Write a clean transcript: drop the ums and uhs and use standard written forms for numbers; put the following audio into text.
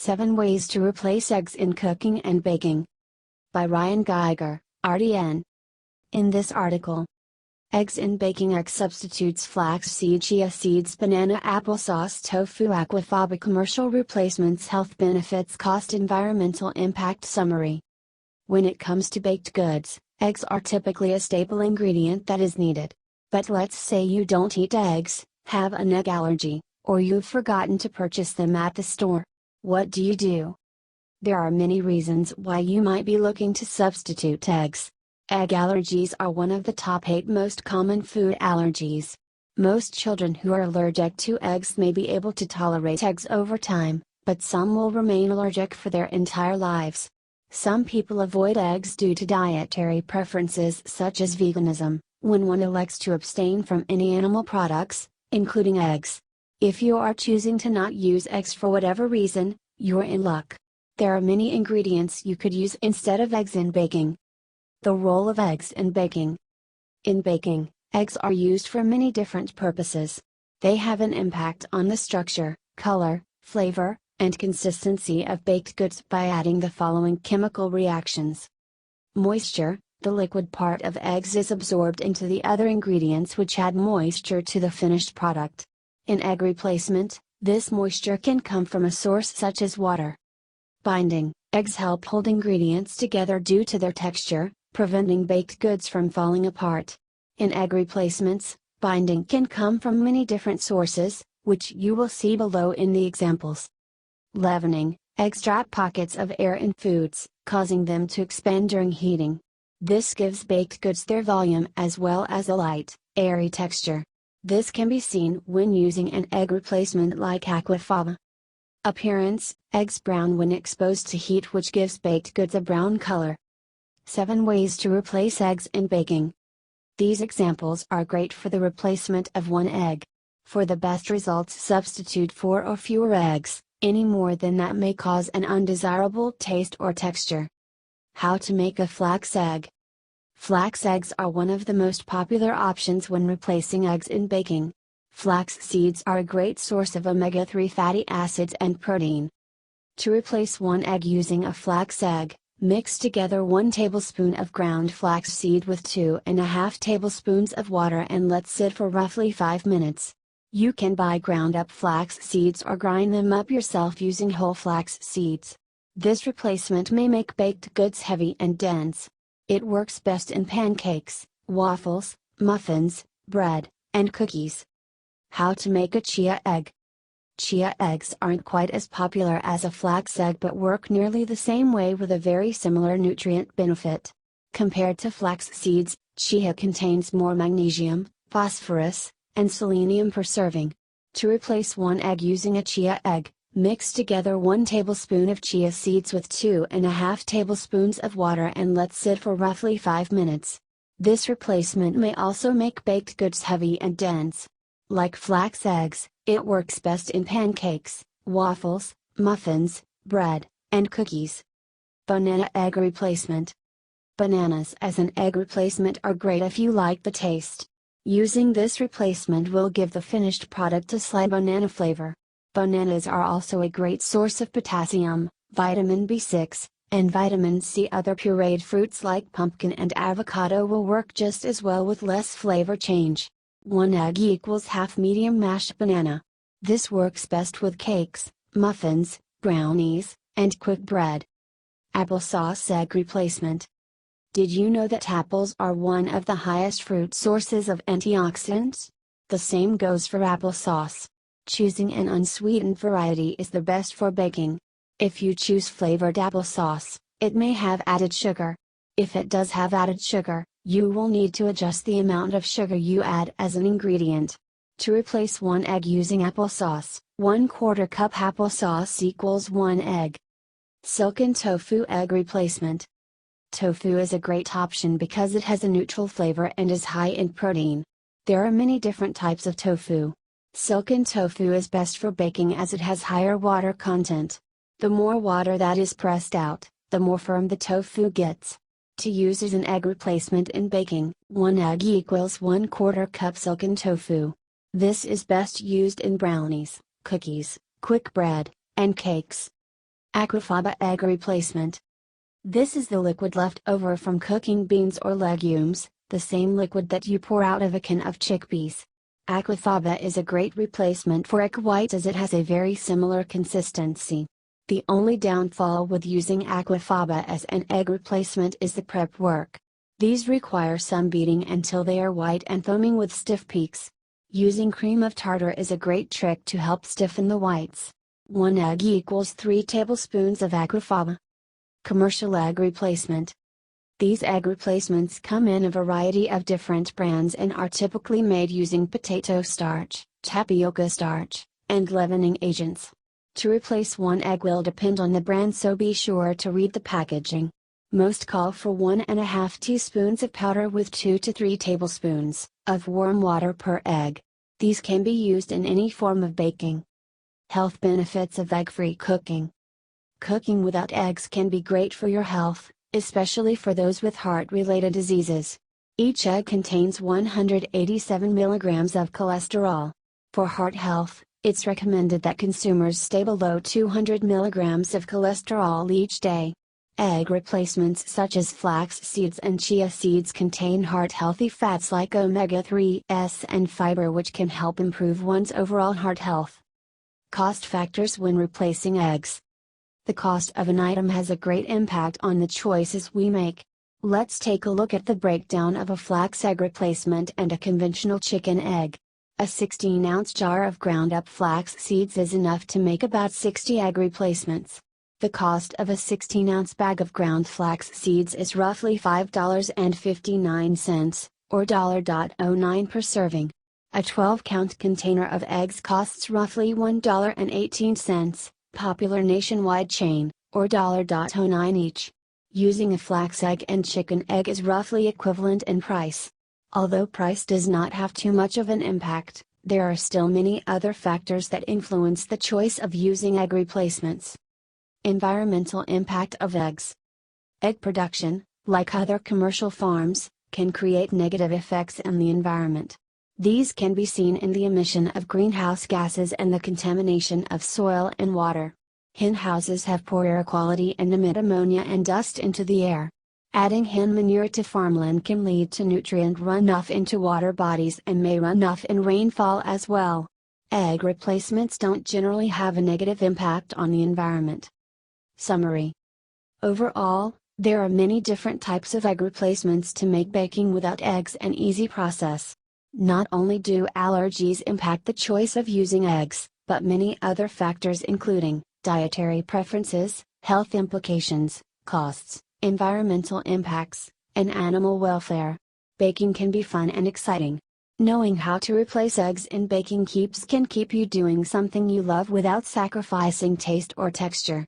7 Ways to Replace Eggs in Cooking and Baking. By Rhyan Geiger, RDN. In this article, eggs in baking. Egg substitutes: flaxseed, chia seeds, banana, applesauce, tofu, aquafaba. Commercial replacements. Health benefits, cost, environmental impact. Summary. When it comes to baked goods, eggs are typically a staple ingredient that is needed. But let's say you don't eat eggs, have an egg allergy, or you've forgotten to purchase them at the store. What do you do? There are many reasons why you might be looking to substitute eggs. Egg allergies are one of the top 8 most common food allergies. Most children who are allergic to eggs may be able to tolerate eggs over time, but some will remain allergic for their entire lives. Some people avoid eggs due to dietary preferences such as veganism, when one elects to abstain from any animal products, including eggs. If you are choosing to not use eggs for whatever reason, you're in luck. There are many ingredients you could use instead of eggs in baking. The role of eggs in baking. In baking, eggs are used for many different purposes. They have an impact on the structure, color, flavor, and consistency of baked goods by adding the following chemical reactions. Moisture: the liquid part of eggs is absorbed into the other ingredients, which add moisture to the finished product. In egg replacement, this moisture can come from a source such as water. Binding: eggs help hold ingredients together due to their texture, preventing baked goods from falling apart. In egg replacements, binding can come from many different sources, which you will see below in the examples. Leavening: eggs trap pockets of air in foods, causing them to expand during heating. This gives baked goods their volume as well as a light, airy texture. This can be seen when using an egg replacement like Aquafaba. Appearance: eggs brown when exposed to heat, which gives baked goods a brown color. 7 Ways to Replace Eggs in Baking. These examples are great for the replacement of one egg. For the best results, substitute 4 or fewer eggs. Any more than that may cause an undesirable taste or texture. How to make a flax egg. Flax eggs are one of the most popular options when replacing eggs in baking. Flax seeds are a great source of omega-3 fatty acids and protein. To replace one egg using a flax egg, mix together 1 tablespoon of ground flaxseed with 2½ tablespoons of water and let sit for roughly 5 minutes. You can buy ground up flax seeds or grind them up yourself using whole flax seeds. This replacement may make baked goods heavy and dense. It works best in pancakes, waffles, muffins, bread, and cookies. How to make a chia egg. Chia eggs aren't quite as popular as a flax egg but work nearly the same way with a very similar nutrient benefit. Compared to flax seeds, chia contains more magnesium, phosphorus, and selenium per serving. To replace one egg using a chia egg, mix together 1 tablespoon of chia seeds with 2½ tablespoons of water and let sit for roughly 5 minutes. This replacement may also make baked goods heavy and dense. Like flax eggs, it works best in pancakes, waffles, muffins, bread, and cookies. Banana egg replacement. Bananas as an egg replacement are great if you like the taste. Using this replacement will give the finished product a slight banana flavor. Bananas are also a great source of potassium, vitamin B6, and vitamin C. Other pureed fruits like pumpkin and avocado will work just as well with less flavor change. 1 egg equals half medium mashed banana. This works best with cakes, muffins, brownies, and quick bread. Applesauce egg replacement. Did you know that apples are one of the highest fruit sources of antioxidants? The same goes for applesauce. Choosing an unsweetened variety is the best for baking. If you choose flavored applesauce, it may have added sugar. If it does have added sugar, you will need to adjust the amount of sugar you add as an ingredient. To replace 1 egg using applesauce, 1/4 cup applesauce equals 1 egg. Silken tofu egg replacement. Tofu is a great option because it has a neutral flavor and is high in protein. There are many different types of tofu. Silken tofu is best for baking as it has higher water content. The more water that is pressed out, the more firm the tofu gets. To use as an egg replacement in baking, 1 egg equals 1/4 cup silken tofu. This is best used in brownies, cookies, quick bread, and cakes. Aquafaba egg replacement. This is the liquid left over from cooking beans or legumes, the same liquid that you pour out of a can of chickpeas. Aquafaba is a great replacement for egg whites as it has a very similar consistency. The only downfall with using Aquafaba as an egg replacement is the prep work. These require some beating until they are white and foaming with stiff peaks. Using cream of tartar is a great trick to help stiffen the whites. 1 egg equals 3 tablespoons of Aquafaba. Commercial egg replacement. These egg replacements come in a variety of different brands and are typically made using potato starch, tapioca starch, and leavening agents. To replace one egg will depend on the brand, so be sure to read the packaging. Most call for 1½ teaspoons of powder with 2 to 3 tablespoons of warm water per egg. These can be used in any form of baking. Health benefits of egg-free cooking. Cooking without eggs can be great for your health, especially for those with heart-related diseases. Each egg contains 187 milligrams of cholesterol. For heart health, it's recommended that consumers stay below 200 milligrams of cholesterol each day. Egg replacements such as flax seeds and chia seeds contain heart-healthy fats like omega-3s and fiber, which can help improve one's overall heart health. Cost factors when replacing eggs. The cost of an item has a great impact on the choices we make. Let's take a look at the breakdown of a flax egg replacement and a conventional chicken egg. A 16-ounce jar of ground-up flax seeds is enough to make about 60 egg replacements. The cost of a 16-ounce bag of ground flax seeds is roughly $5.59, or $1.09 per serving. A 12-count container of eggs costs roughly $1.18, popular nationwide chain, or $1.09 each. Using a flax egg and chicken egg is roughly equivalent in price. Although price does not have too much of an impact, there are still many other factors that influence the choice of using egg replacements. Environmental impact of eggs. Egg production, like other commercial farms, can create negative effects in the environment. These can be seen in the emission of greenhouse gases and the contamination of soil and water. Hen houses have poor air quality and emit ammonia and dust into the air. Adding hen manure to farmland can lead to nutrient runoff into water bodies and may run off in rainfall as well. Egg replacements don't generally have a negative impact on the environment. Summary. Overall, there are many different types of egg replacements to make baking without eggs an easy process. Not only do allergies impact the choice of using eggs, but many other factors including dietary preferences, health implications, costs, environmental impacts, and animal welfare. Baking can be fun and exciting. Knowing how to replace eggs in baking can keep you doing something you love without sacrificing taste or texture.